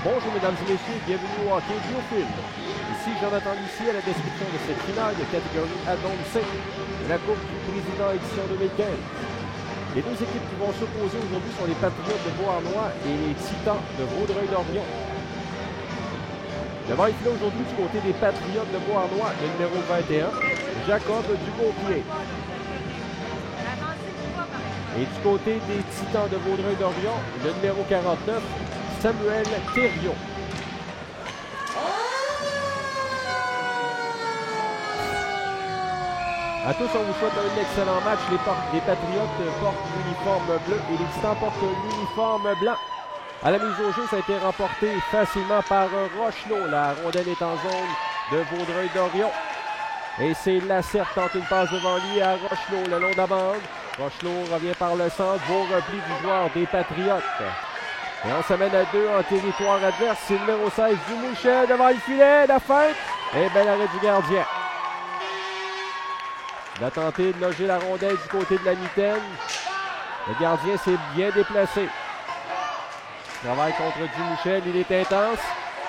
Bonjour mesdames et messieurs, bienvenue au hockey Biofilm. Ici Jonathan Lucier à la description de cette finale de catégorie Addon C de la Coupe du Président édition 2015. Les deux équipes qui vont s'opposer aujourd'hui sont les Patriotes de Beauharnois et les Titans de Vaudreuil-Dorion. Devant les filets aujourd'hui du côté des Patriotes de Beauharnois, le numéro 21, Jacob Dugauthier. Et du côté des Titans de Vaudreuil-Dorion, le numéro 49, Samuel Thériault. À tous, on vous souhaite un excellent match. Les Patriotes portent l'uniforme bleu et les Titans portent l'uniforme blanc. À la mise au jeu, ça a été remporté facilement par Rochelot. La rondelle est en zone de Vaudreuil-Dorion. Et c'est Lacerte qui tente une passe devant lui à Rochelot le long de la bande. Rochelot revient par le centre, beau repli du joueur des Patriotes. Et on s'amène à 2 en territoire adverse. C'est le numéro 16 Dumouchel devant le filet. La feinte. Et bel arrêt du gardien. Il a tenté de loger la rondelle du côté de la mitaine. Le gardien s'est bien déplacé. Il travaille contre Dumouchel. Il est intense.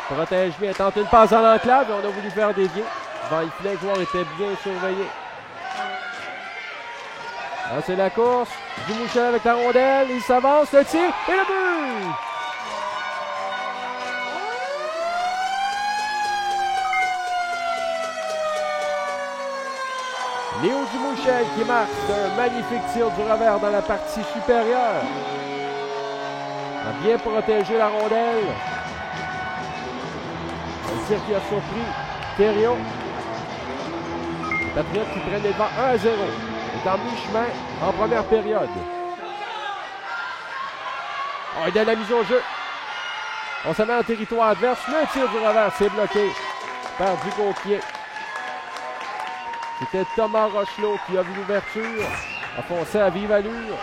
Protège bien. Tente une passe dans l'enclave. Et on a voulu faire dévier. Devant le filet, le joueur était bien surveillé. Là, c'est la course. Dumouchel avec la rondelle. Il s'avance. Le tir. Et le but! Léo Dumouchel qui marque un magnifique tir du revers dans la partie supérieure. A bien protégé la rondelle. Un tir qui a surpris Thériault. Patriotes qui prennent les devants 1-0. Est en mi-chemin en première période. Oh, il y a la mise au jeu. On s'en met en territoire adverse. Le tir du revers, c'est bloqué par Dugauthier. C'était Thomas Rochelot qui a vu l'ouverture. A foncé à vive allure.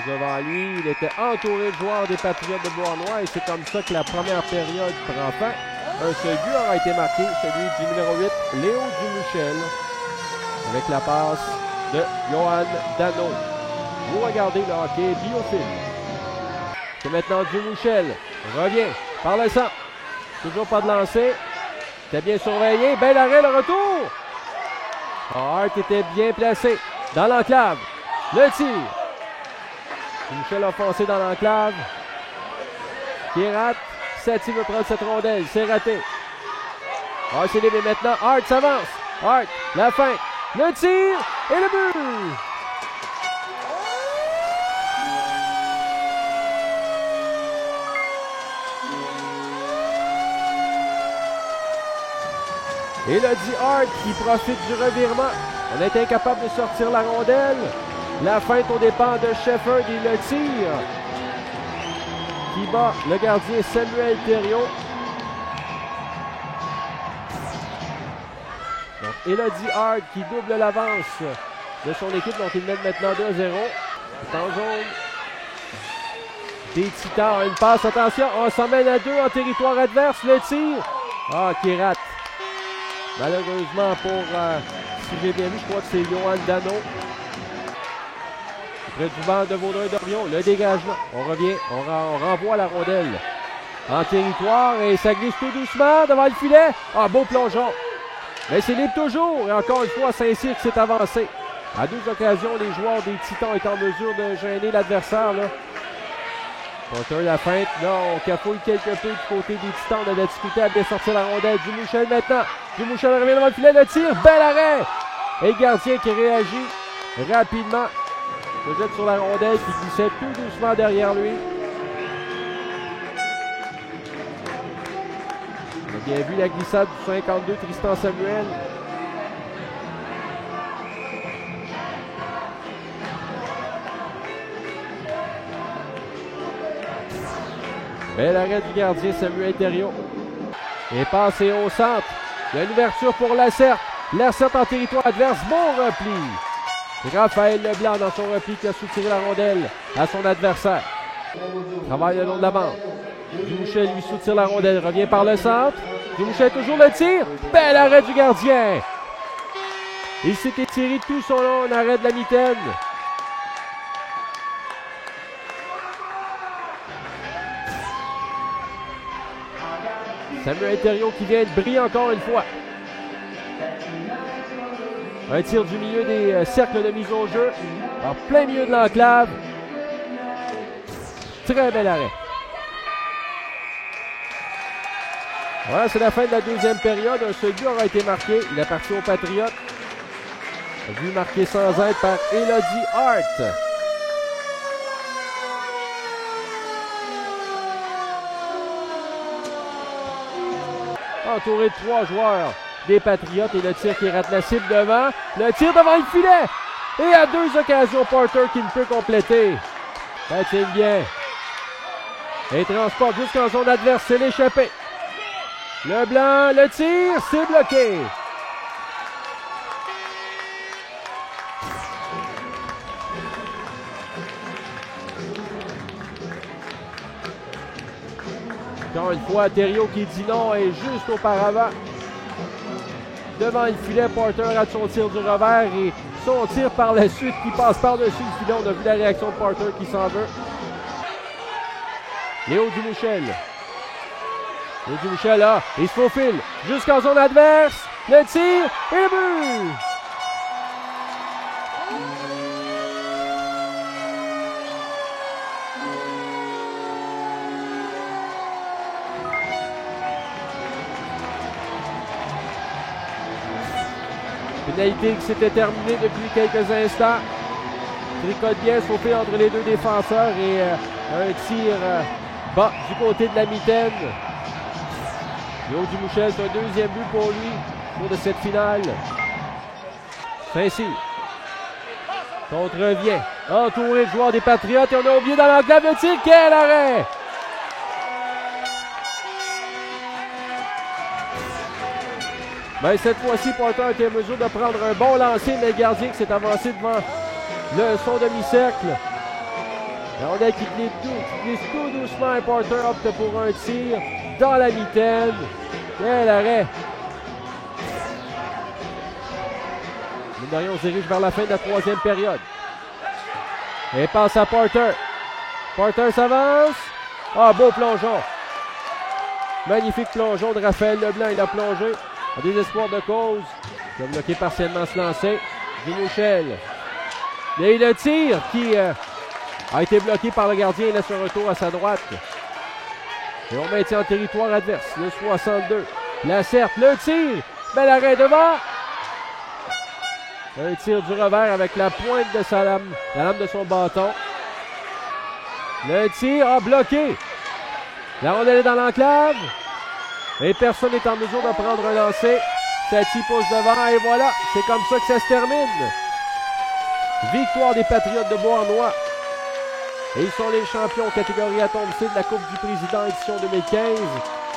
Devant lui, il était entouré de joueurs des Patriotes de Beauharnois et c'est comme ça que la première période prend fin. Un seul but aura été marqué, celui du numéro 8, Léo Dumouchel, avec la passe de Johan Dano. Vous regardez le hockey Biofilm. C'est maintenant Dumouchel. Revient par le centre. Toujours pas de lancer. C'était bien surveillé. Bel arrêt, le retour. Hart était bien placé dans l'enclave. Le tir. Dumouchel a foncé dans l'enclave. Qui rate. Sati veut prendre cette rondelle. C'est raté. Ah, c'est libre maintenant. Hart s'avance. Hart, la fin. Le tir et le but. Et là dit Hart qui profite du revirement. On est incapable de sortir la rondelle. La feinte au départ de Shefford et le tir qui bat le gardien Samuel Thériault. Donc Elodie Hart qui double l'avance de son équipe. Donc il mène maintenant 2-0. C'est en zone des Titans. Une passe, attention, on s'en mène à 2 en territoire adverse. Le tir, qui rate. Malheureusement pour, si j'ai bien vu, je crois que c'est Johan Dano. Près du banc de Vaudreuil-Dorion, le dégagement. On revient, on renvoie la rondelle en territoire et ça glisse tout doucement devant le filet. Beau plongeon. Mais c'est libre toujours. Et encore une fois, Saint-Cyr s'est avancé. À 2 occasions, les joueurs des Titans est en mesure de gêner l'adversaire. Contre la feinte, là, on cafouille quelque peu du côté des Titans. On a de la difficulté à bien sortir la rondelle. Dumouchel maintenant. Dumouchel revient devant le filet, le tir. Bel arrêt. Et le gardien qui réagit rapidement. Se jette sur la rondelle qui glissait tout doucement derrière lui. On a bien vu la glissade du 52 Tristan Samuel. Bel arrêt du gardien Samuel Thériault. Et passé au centre. Il y a une ouverture pour Lacerte. Lacerte en territoire adverse. Bon repli. Raphaël Leblanc dans son repli qui a soutiré la rondelle à son adversaire. Travaille le long de la bande. Dumouchel lui soutire la rondelle. Revient par le centre. Dumouchel toujours le tir. Bel arrêt du gardien. Il s'est étiré tout son long arrêt de la mitaine. Samuel Thériault qui vient de briller encore une fois. Un tir du milieu des cercles de mise au jeu. En plein milieu de l'enclave. Très bel arrêt. Voilà, c'est la fin de la deuxième période. Un seul but aura été marqué. Il appartient aux Patriotes. Un but marqué sans aide par Elodie Hart. Entouré de 3 joueurs des Patriotes et le tir qui rate la cible devant. Le tir devant le filet. Et à 2 occasions, Porter qui ne peut compléter. Ça tient bien. Et transporte jusqu'en zone adverse, c'est l'échappé. Le blanc, le tir, c'est bloqué. Encore une fois, Thériault qui dit non et juste auparavant. Devant le filet, Porter rate son tir du revers et son tir par la suite qui passe par-dessus le filet. On a vu la réaction de Porter qui s'en veut. Léo Dumouchel. Léo Dumouchel là, il se faufile jusqu'en zone adverse. Le tir et le but! Pénalité qui s'était terminée depuis quelques instants. Tricote bien, se faufile entre les 2 défenseurs et un tir bas du côté de la mitaine. Léo Dumouchel, c'est un deuxième but pour lui au cours de cette finale. Saint-Cyr contrevient, entouré de joueurs des Patriotes et on a oublié dans l'enclave le tir. Quel arrêt! Mais cette fois-ci, Porter était en mesure de prendre un bon lancer, mais le gardien qui s'est avancé devant son demi-cercle. On a qui glisse tout doucement et Porter opte pour un tir dans la mitaine. Quel arrêt! On se dirige vers la fin de la troisième période. Et passe à Porter. Porter s'avance. Ah, beau plongeon. Magnifique plongeon de Raphaël Leblanc. Il a plongé. En désespoir de cause. Il a bloqué partiellement ce lancer. Dumouchel. Et le tir qui a été bloqué par le gardien. Il laisse un retour à sa droite. Et on maintient en territoire adverse. Le 62. La cercle. Le tir. Bel arrêt devant. Un tir du revers avec la pointe de sa lame. La lame de son bâton. Le tir a bloqué. La rondelle est dans l'enclave. Et personne n'est en mesure de prendre un lancer. Sati pousse devant et voilà. C'est comme ça que ça se termine. Victoire des Patriotes de Beauharnois. Et ils sont les champions catégorie Atom C de la Coupe du Président édition 2015.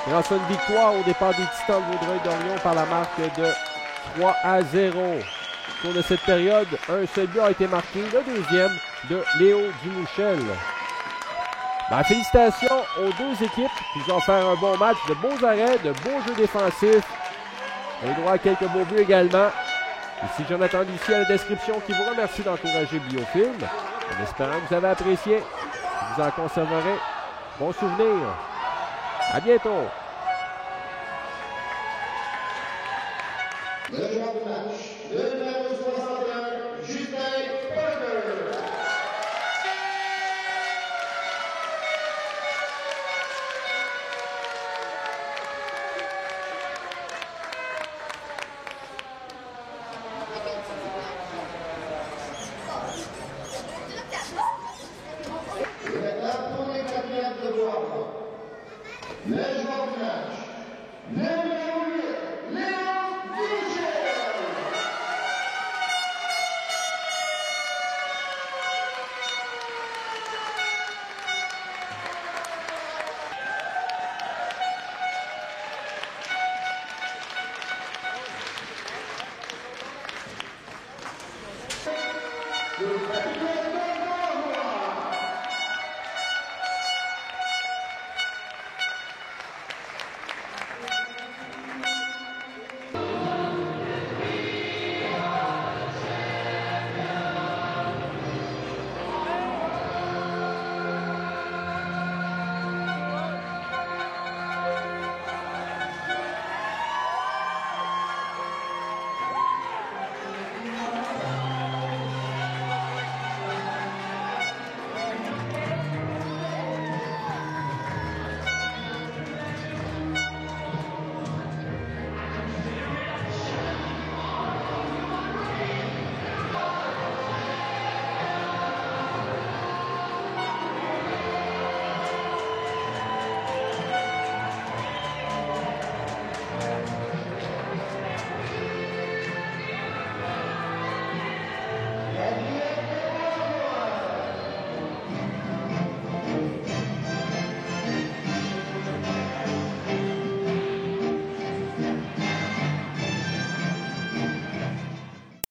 Grâce à une victoire au départ des Titans de Vaudreuil-Dorion par la marque de 3-0. Au cours de cette période, un seul but a été marqué, le deuxième de Léo Dumouchel. Félicitations aux 2 équipes qui ont fait un bon match, de beaux arrêts, de beaux jeux défensifs. On a eu droit à quelques beaux buts également. Ici Jonathan Lucie à la description qui vous remercie d'encourager Biofilm. En espérant que vous avez apprécié, vous en conserverez bon souvenir. À bientôt. Le joueur du match, le numéro 61, Justin Porter. Et maintenant, pour les Patriotes de Beauharnois, le joueur du match, le numéro 8, Léo Dumouchel. Le Patriote